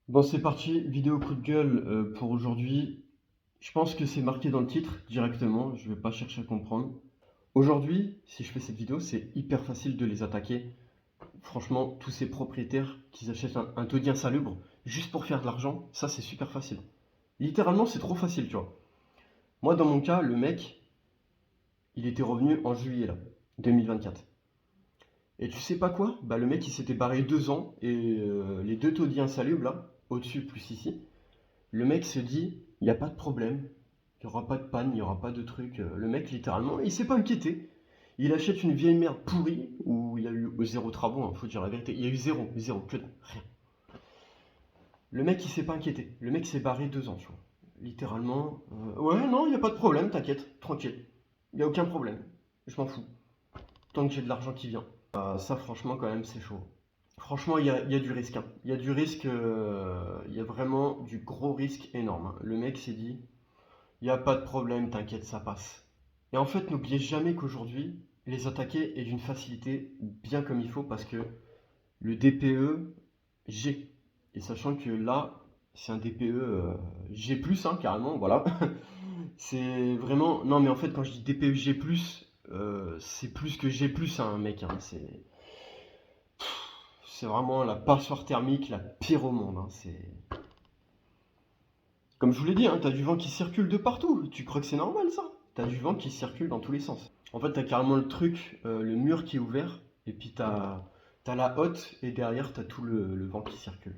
Bon, c'est parti, vidéo coup de gueule pour aujourd'hui. Je pense que c'est marqué dans le titre directement, je vais pas chercher à comprendre. Aujourd'hui, si je fais cette vidéo, c'est hyper facile de les attaquer. Franchement, tous ces propriétaires qui achètent un taudis insalubre juste pour faire de l'argent, ça c'est super facile. Littéralement, c'est trop facile, tu vois. Moi, dans mon cas, le mec, il était revenu en juillet là, 2024. Et tu sais pas quoi? Bah, le mec, il s'était barré 2 ans et les deux taudis insalubres là, au-dessus plus ici. Le mec se dit, il n'y a pas de problème, il n'y aura pas de panne, il n'y aura pas de truc. Le mec, littéralement, il s'est pas inquiété. Il achète une vieille merde pourrie où il y a eu zéro travaux, hein, faut dire la vérité. Il y a eu zéro, que dalle, rien. Le mec, il s'est pas inquiété. Le mec s'est barré 2 ans, tu vois. Littéralement, ouais, non, il n'y a pas de problème, t'inquiète, tranquille. Il n'y a aucun problème. Je m'en fous. Tant que j'ai de l'argent qui vient. Ça, franchement, quand même, c'est chaud. Franchement, il y a du risque, hein. Il y a du risque, il y a vraiment du gros risque énorme, hein. Le mec s'est dit, il n'y a pas de problème, t'inquiète, ça passe. Et en fait, n'oubliez jamais qu'aujourd'hui, les attaquer est d'une facilité bien comme il faut parce que le DPE G. Et sachant que là, c'est un DPE G+, hein, carrément, voilà. C'est vraiment... Non, mais en fait, quand je dis DPE G+, c'est plus que G+, hein, mec, hein. C'est vraiment la passoire thermique la pire au monde, hein. Comme je vous l'ai dit, hein, t'as du vent qui circule de partout. Tu crois que c'est normal ça? T'as du vent qui circule dans tous les sens. En fait, t'as carrément le truc, le mur qui est ouvert, et puis t'as la hotte, et derrière t'as tout le vent qui circule.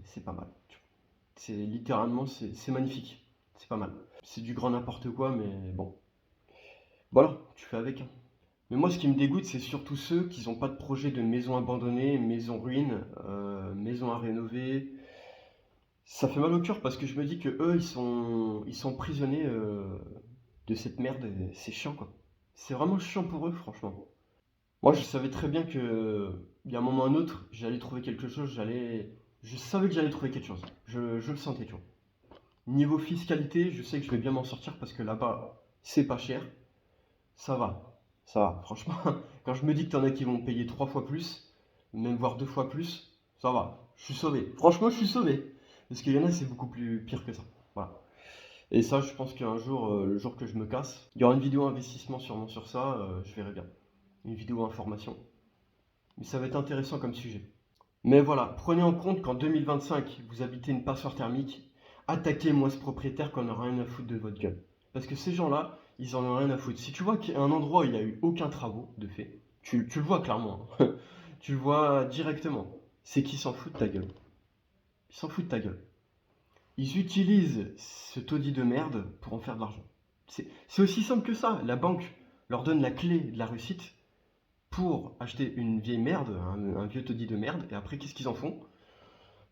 C'est pas mal. C'est littéralement, c'est magnifique. C'est pas mal. C'est du grand n'importe quoi, mais bon. Voilà, tu fais avec, hein. Mais moi, ce qui me dégoûte, c'est surtout ceux qui n'ont pas de projet de maison abandonnée, maison ruine, maison à rénover. Ça fait mal au cœur parce que je me dis que eux, ils sont prisonniers de cette merde. Et c'est chiant, quoi. C'est vraiment chiant pour eux, franchement. Moi, je savais très bien que, il y a un moment ou un autre, j'allais trouver quelque chose. Je savais que j'allais trouver quelque chose. Je le sentais, tu vois. Niveau fiscalité, je sais que je vais bien m'en sortir parce que là-bas, c'est pas cher. Ça va, ça va. Franchement, quand je me dis que t'en as qui vont payer 3 fois plus, même voire 2 fois plus, ça va. Je suis sauvé. Franchement, je suis sauvé. Parce qu'il y en a, c'est beaucoup plus pire que ça. Voilà. Et ça, je pense qu'un jour, le jour que je me casse, il y aura une vidéo investissement sûrement sur ça, je verrai bien. Une vidéo information. Mais ça va être intéressant comme sujet. Mais voilà, prenez en compte qu'en 2025, vous habitez une passoire thermique, attaquez-moi ce propriétaire qu'on n'a rien à foutre de votre gueule. Parce que ces gens-là, ils en ont rien à foutre. Si tu vois qu'il y a un endroit où il n'y a eu aucun travaux de fait, tu le vois clairement, hein. Tu le vois directement. C'est qu'ils s'en foutent de ta gueule. Ils s'en foutent de ta gueule. Ils utilisent ce taudis de merde pour en faire de l'argent. C'est aussi simple que ça. La banque leur donne la clé de la réussite pour acheter une vieille merde, un vieux taudis de merde, et après, qu'est-ce qu'ils en font?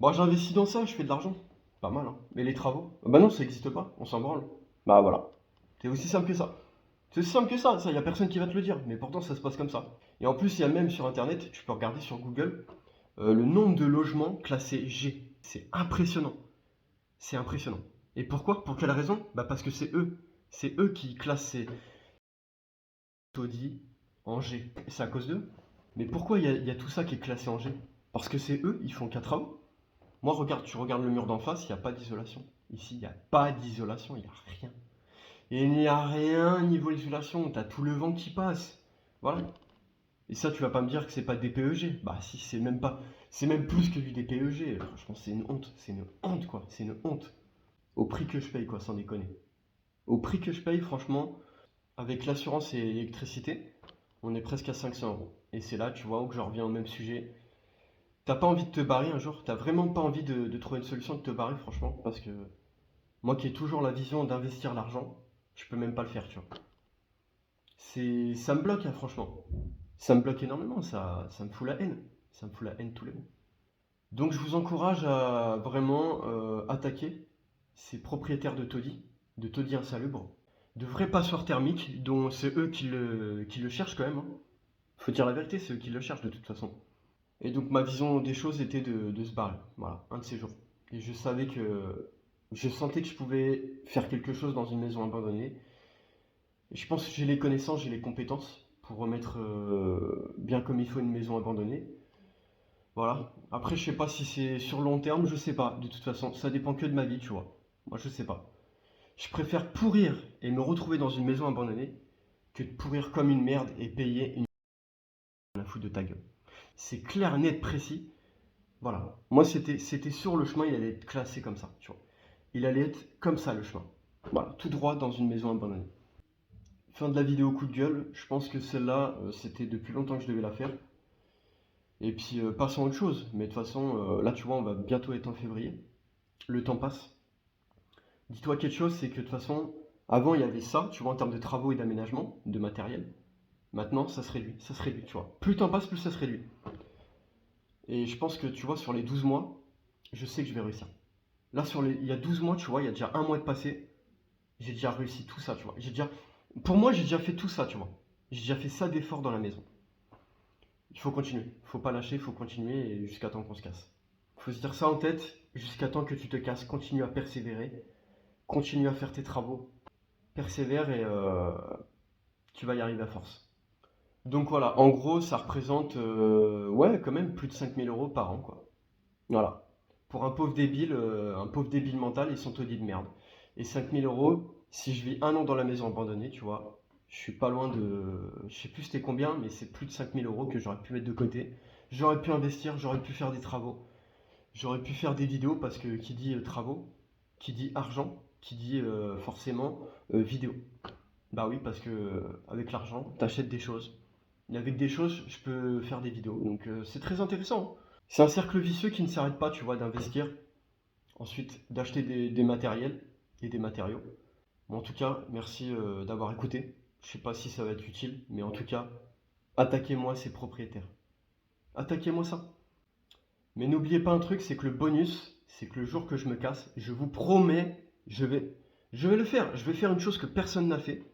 Bon, j'investis dans ça, je fais de l'argent. Pas mal, hein. Mais les travaux? Bah non, ça n'existe pas, on s'en branle. Bah voilà. C'est aussi simple que ça. C'est aussi simple que ça, y a personne qui va te le dire, mais pourtant ça se passe comme ça. Et en plus, il y a même sur internet, tu peux regarder sur Google, le nombre de logements classés G. C'est impressionnant. C'est impressionnant. Et pourquoi? Pour quelle raison? Bah parce que c'est eux. C'est eux qui classent ces taudis en G. Et c'est à cause d'eux. Mais pourquoi il y a tout ça qui est classé en G? Parce que c'est eux, ils font qu'un travaux. Moi, regarde, tu regardes le mur d'en face, il n'y a pas d'isolation. Ici, il n'y a pas d'isolation, il n'y a rien. Et il n'y a rien niveau isolation, t'as tout le vent qui passe. Voilà. Et ça, tu vas pas me dire que c'est pas DPEG. Bah si, c'est même pas. C'est même plus que du DPEG. Franchement, c'est une honte. C'est une honte, quoi. C'est une honte. Au prix que je paye, quoi, sans déconner. Au prix que je paye, franchement, avec l'assurance et l'électricité, on est presque à 500 euros. Et c'est là, tu vois, où je reviens au même sujet. T'as pas envie de te barrer un jour? T'as vraiment pas envie de trouver une solution de te barrer, franchement? Parce que moi qui ai toujours la vision d'investir l'argent, je peux même pas le faire, tu vois. Ça me bloque, hein, franchement. Ça me bloque énormément, ça me fout la haine. Ça me fout la haine tous les mots. Donc je vous encourage à vraiment attaquer ces propriétaires de taudis insalubres, de vrais passoires thermiques, dont c'est eux qui le cherchent quand même, hein. Faut dire la vérité, c'est eux qui le cherchent de toute façon. Et donc ma vision des choses était de se barrer, voilà, un de ces jours. Et je sentais que je pouvais faire quelque chose dans une maison abandonnée. Et je pense que j'ai les connaissances, j'ai les compétences pour remettre bien comme il faut une maison abandonnée. Voilà. Après, je sais pas si c'est sur long terme, je sais pas. De toute façon, ça dépend que de ma vie, tu vois. Moi, je sais pas. Je préfère pourrir et me retrouver dans une maison abandonnée que de pourrir comme une merde et payer une à la foutre de ta gueule. C'est clair, net, précis. Voilà. Moi, c'était sur le chemin, il allait être classé comme ça, tu vois. Il allait être comme ça, le chemin. Voilà, tout droit dans une maison abandonnée. Fin de la vidéo coup de gueule. Je pense que celle-là, c'était depuis longtemps que je devais la faire. Et puis, passons à autre chose. Mais de toute façon, là, tu vois, on va bientôt être en février. Le temps passe. Dis-toi quelque chose, c'est que de toute façon, avant, il y avait ça, tu vois, en termes de travaux et d'aménagement, de matériel. Maintenant, ça se réduit, tu vois. Plus le temps passe, plus ça se réduit. Et je pense que, tu vois, sur les 12 mois, je sais que je vais réussir. Là, il y a 12 mois, tu vois, il y a déjà un mois de passé, j'ai déjà réussi tout ça, tu vois. Pour moi, j'ai déjà fait tout ça, tu vois. J'ai déjà fait ça d'efforts dans la maison. Il faut continuer, il faut pas lâcher, il faut continuer et jusqu'à temps qu'on se casse. Il faut se dire ça en tête, jusqu'à temps que tu te casses, continue à persévérer, continue à faire tes travaux, persévère et tu vas y arriver à force. Donc voilà, en gros, ça représente, ouais, quand même plus de 5 000 € par an, quoi. Voilà. Pour un pauvre débile mental, ils sont taudis de merde. Et 5 000 €, si je vis un an dans la maison abandonnée, tu vois, je suis pas loin de. Je sais plus c'était combien, mais c'est plus de 5 000 € que j'aurais pu mettre de côté. J'aurais pu investir, j'aurais pu faire des travaux, j'aurais pu faire des vidéos parce que qui dit travaux, qui dit argent, qui dit forcément vidéo. Bah oui, parce que avec l'argent, t'achètes des choses. Et avec des choses, je peux faire des vidéos. Donc c'est très intéressant, hein. C'est un cercle vicieux qui ne s'arrête pas, tu vois, d'investir, ensuite d'acheter des matériels et des matériaux. Bon, en tout cas, merci d'avoir écouté. Je sais pas si ça va être utile, mais en tout cas, attaquez-moi ces propriétaires. Attaquez-moi ça. Mais n'oubliez pas un truc, c'est que le bonus, c'est que le jour que je me casse, je vous promets, je vais le faire. Je vais faire une chose que personne n'a fait.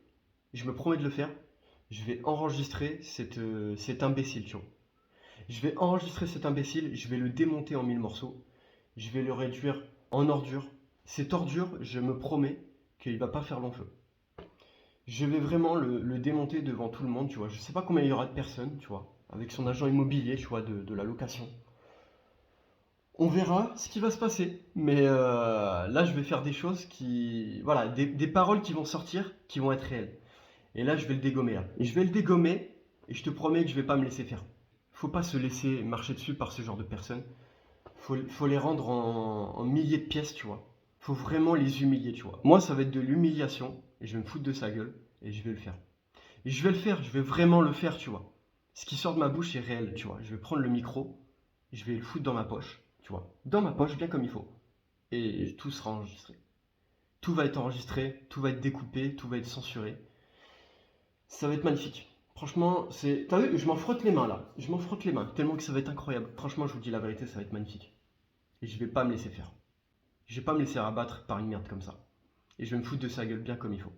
Je me promets de le faire. Je vais enregistrer cet imbécile, tu vois. Je vais enregistrer cet imbécile, je vais le démonter en 1000 morceaux, je vais le réduire en ordure. Cette ordure, je me promets qu'il va pas faire long feu. Je vais vraiment le démonter devant tout le monde, tu vois. Je sais pas combien il y aura de personnes, tu vois, avec son agent immobilier, tu vois, de la location. On verra ce qui va se passer. Mais là, je vais faire des choses qui. Voilà, des paroles qui vont sortir, qui vont être réelles. Et là, je vais le dégommer, là. Et je vais le dégommer, et je te promets que je vais pas me laisser faire. Faut pas se laisser marcher dessus par ce genre de personnes. Faut les rendre en milliers de pièces, tu vois. Faut vraiment les humilier, tu vois. Moi, ça va être de l'humiliation, et je vais me foutre de sa gueule, et je vais le faire. Et je vais le faire, je vais vraiment le faire, tu vois. Ce qui sort de ma bouche est réel, tu vois. Je vais prendre le micro, je vais le foutre dans ma poche, tu vois. Dans ma poche, bien comme il faut. Et tout sera enregistré. Tout va être enregistré, tout va être découpé, tout va être censuré. Ça va être magnifique. Franchement, c'est. T'as vu, je m'en frotte les mains là. Je m'en frotte les mains, tellement que ça va être incroyable. Franchement, je vous dis la vérité, ça va être magnifique. Et je vais pas me laisser faire. Je vais pas me laisser abattre par une merde comme ça. Et je vais me foutre de sa gueule bien comme il faut.